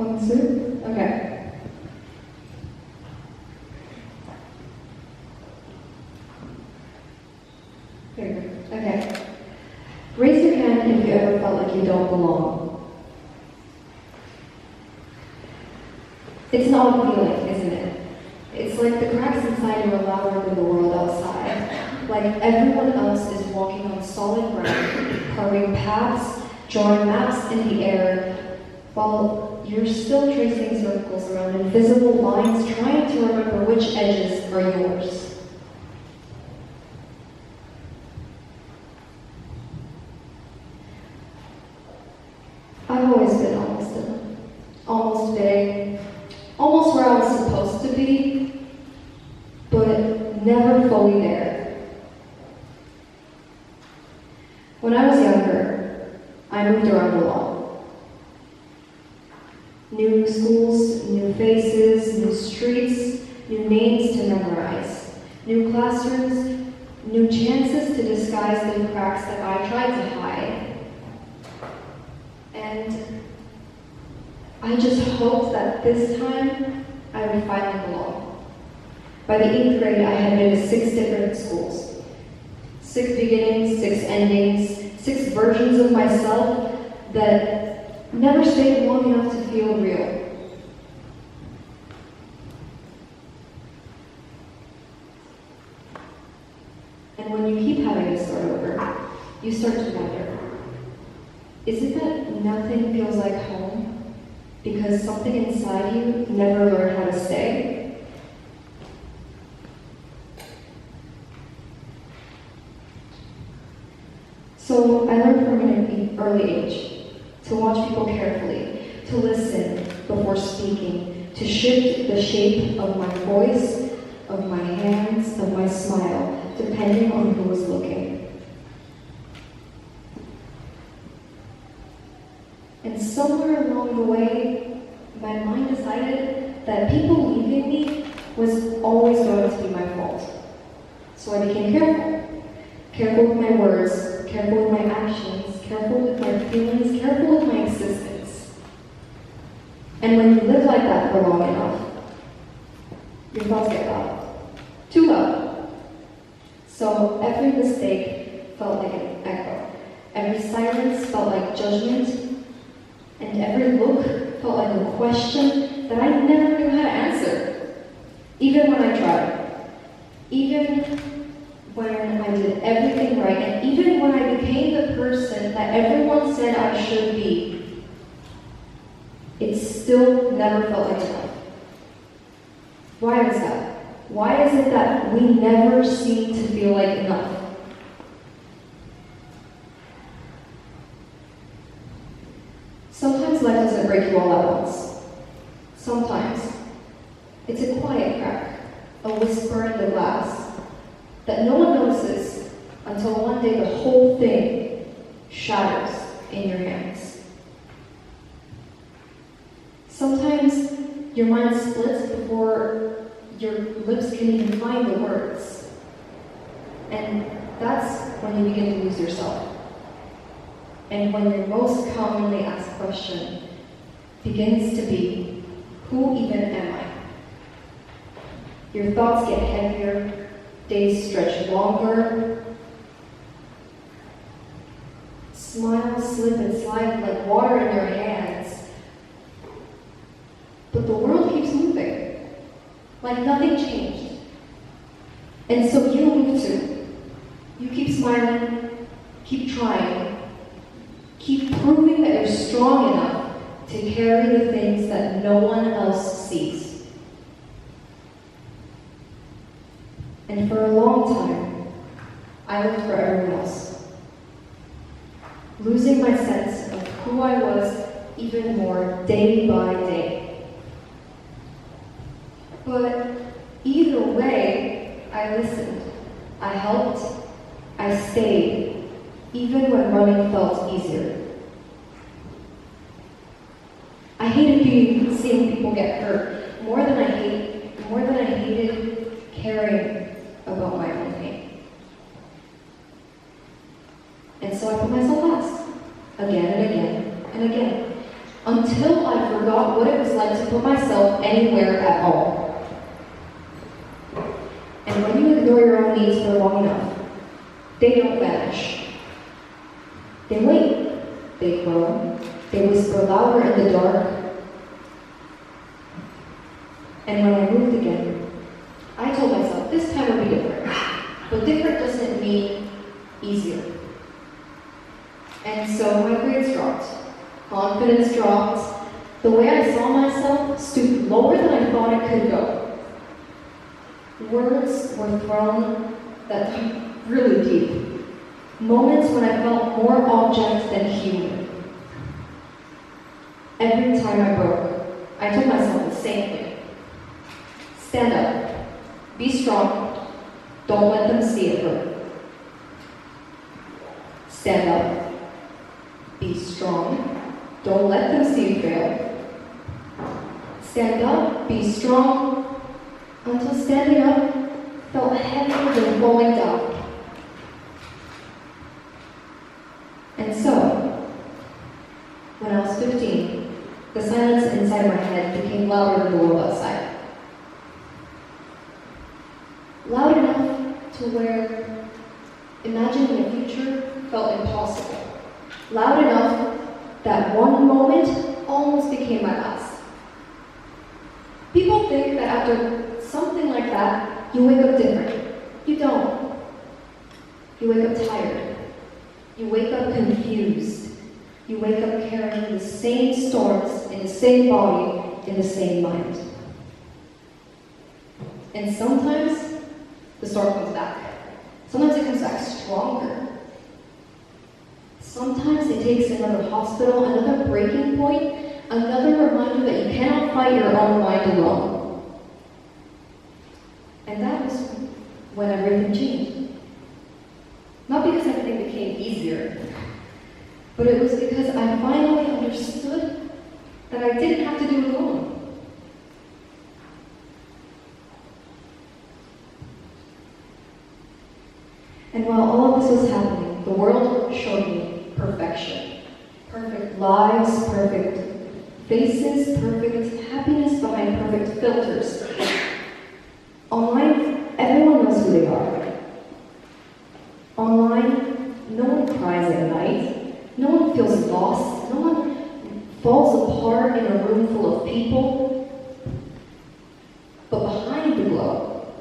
1, 2? Okay. Very good. Okay. Raise your hand if you ever felt like you don't belong. It's an odd feeling, isn't it? It's like the cracks inside you are louder than the world outside. Like everyone else is walking on solid ground, carving paths, drawing maps in the air, while you're still tracing circles around invisible lines, trying to remember which edges are yours. I've always been almost big, almost where I was supposed to be, but never fully there. When I was younger, I moved around a lot. New schools, new faces, new streets, new names to memorize, new classrooms, new chances to disguise the cracks that I tried to hide. And I just hoped that this time I would finally belong. By the 8th grade, I had been to 6 different schools. 6 beginnings, 6 endings, 6 versions of myself that never stayed long enough to feel real. And when you keep having to start over, you start to wonder, is it that nothing feels like home because something inside you never learned how to stay? So I learned from an early age to watch people carefully, to listen before speaking, to shift the shape of my voice, of my hands, of my smile, depending on who was looking. And somewhere along the way, my mind decided that people leaving me was always going to be my fault. So I became careful. Careful with my words, careful with my actions, careful with my feelings, careful with my existence. And when you live like that for long enough, your thoughts get loud. Too loud. So every mistake felt like an echo. Every silence felt like judgment. And every look felt like a question that I never knew how to answer, even when I tried. Even when I did everything right, and even when I became the person that everyone said I should be, it still never felt like enough. Why is that? Why is it that we never seem to feel like enough? Sometimes life doesn't break you all at once. Sometimes it's a quiet crack, a whisper in the glass that no one notices until one day the whole thing shatters in your hands. Sometimes your mind splits before your lips can even find the words. And that's when you begin to lose yourself. And when your most commonly asked question begins to be, who even am I? Your thoughts get heavier, days stretch longer, smiles slip and slide like water in your hands. But the world keeps moving, like nothing changed. And so you move too. You keep smiling, keep trying, keep proving that you're strong enough to carry the things that no one else sees. And for a long time, I lived for everyone else, losing my sense of who I was even more day by day. But either way, I listened, I helped, I stayed, even when running felt easier. I hated seeing people get hurt more than I hated caring about my own pain. And so I put myself last, again and again and again. until I forgot what it was like to put myself anywhere at all. And when you ignore your own needs for long enough, they don't vanish. They wait, they grow, they whisper louder in the dark. And when I moved again, I told myself this time would be different. But different doesn't mean easier. And so my grades dropped, confidence dropped, the way I saw myself stooped lower than I thought it could go. Words were thrown that dug really deep. Moments when I felt more object than human. Every time I broke, I told myself the same thing. Stand up, be strong, don't let them see it hurt. Stand up, be strong, don't let them see you fail. Stand up, be strong, until standing up felt heavier than falling down. And so, when I was 15, the silence inside my head became louder than the world outside. Loud enough to where imagining a future felt impossible. Loud enough that one moment almost became my last. People think that after something like that, you wake up different. You don't. You wake up tired. You wake up confused. You wake up carrying the same storms in the same body, in the same mind. And sometimes the storm comes back. Sometimes it comes back stronger. Sometimes it takes another hospital, another breaking point, another reminder that you cannot fight your own mind alone. And that was when everything changed. Not because everything became easier, but it was because I finally understood that I didn't have to do it alone. And while all of this was happening, the world showed me perfection. Perfect lives, perfect faces, perfect happiness behind perfect filters. Online, everyone knows who they are. Online, no one cries at night. No one feels lost. No one falls apart in a room full of people. But behind the glow,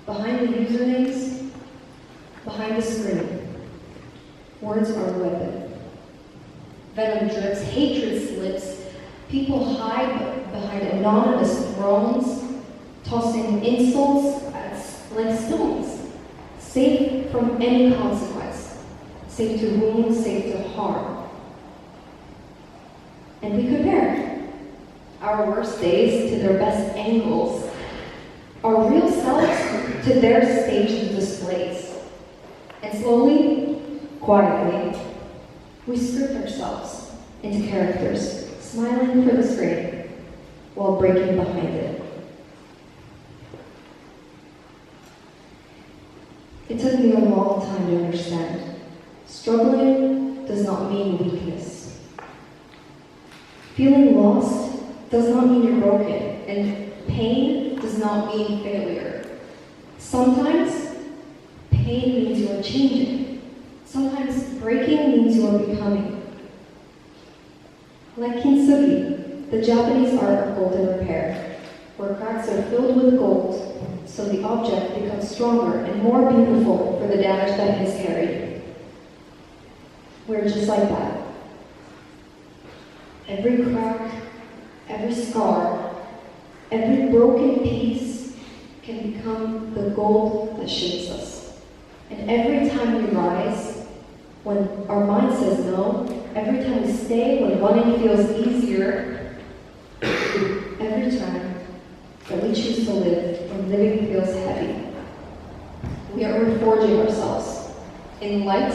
behind the usernames, behind the screen, words are a weapon. Venom drips, hatred slips. People hide behind anonymous thrones, tossing insults like stones, safe from any consequence, safe to wound, safe to harm. And we compare our worst days to their best angles, our real selves to their staged displays. And slowly, quietly, we script ourselves into characters, smiling for the screen while breaking behind it. It took me a long time to understand. Struggling does not mean weakness. Feeling lost does not mean you're broken, and pain does not mean failure. Sometimes pain means you are changing. Sometimes breaking means you are becoming. Like kintsugi, the Japanese art of golden repair, where cracks are filled with gold, so the object becomes stronger and more beautiful for the damage that it has carried. We're just like that. Every crack, every scar, every broken piece can become the gold that shapes us. And every time we rise, when our mind says no, every time we stay when running feels easier, every time that we choose to live when living feels heavy, we are reforging ourselves in light,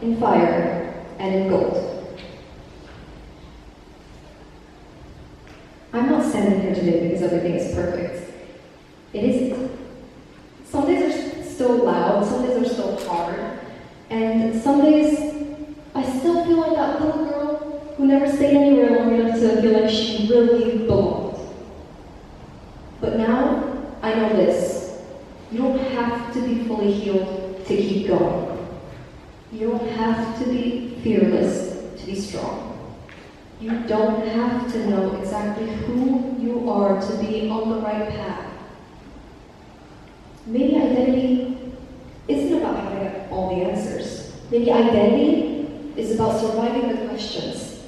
in fire, and in gold. I'm not standing here today because everything is perfect. It isn't. Some days are still loud, some days are still hard, and some days I still feel like that little girl who never stayed anywhere long enough to feel like she really belonged. But now, I know this. You don't have to be fully healed to keep going. You don't have to be fearless to be strong. You don't have to know exactly who you are to be on the right path. Maybe identity isn't about having all the answers. Maybe identity is about surviving the questions.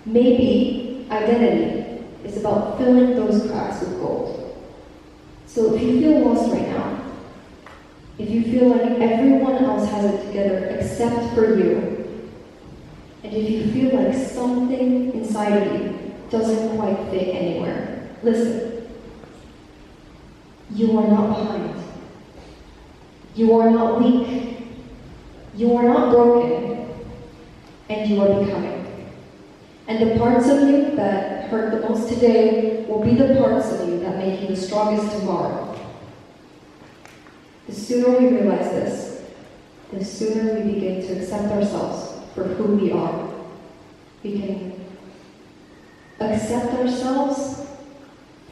Maybe identity is about filling those cracks with gold. So if you feel lost right now, if you feel like everyone else has it together except for you, and if you feel like something inside of you doesn't quite fit anywhere, listen. You are not behind. You are not weak. You are not broken. And you are becoming. And the parts of you that hurt the most today will be the parts of you that make you the strongest tomorrow. The sooner we realize this, the sooner we begin to accept ourselves for who we are. We can accept ourselves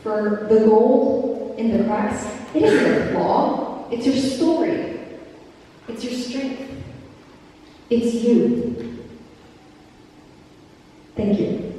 for the gold in the cracks. It isn't a flaw, it's your story. It's your strength. It's you. Thank you.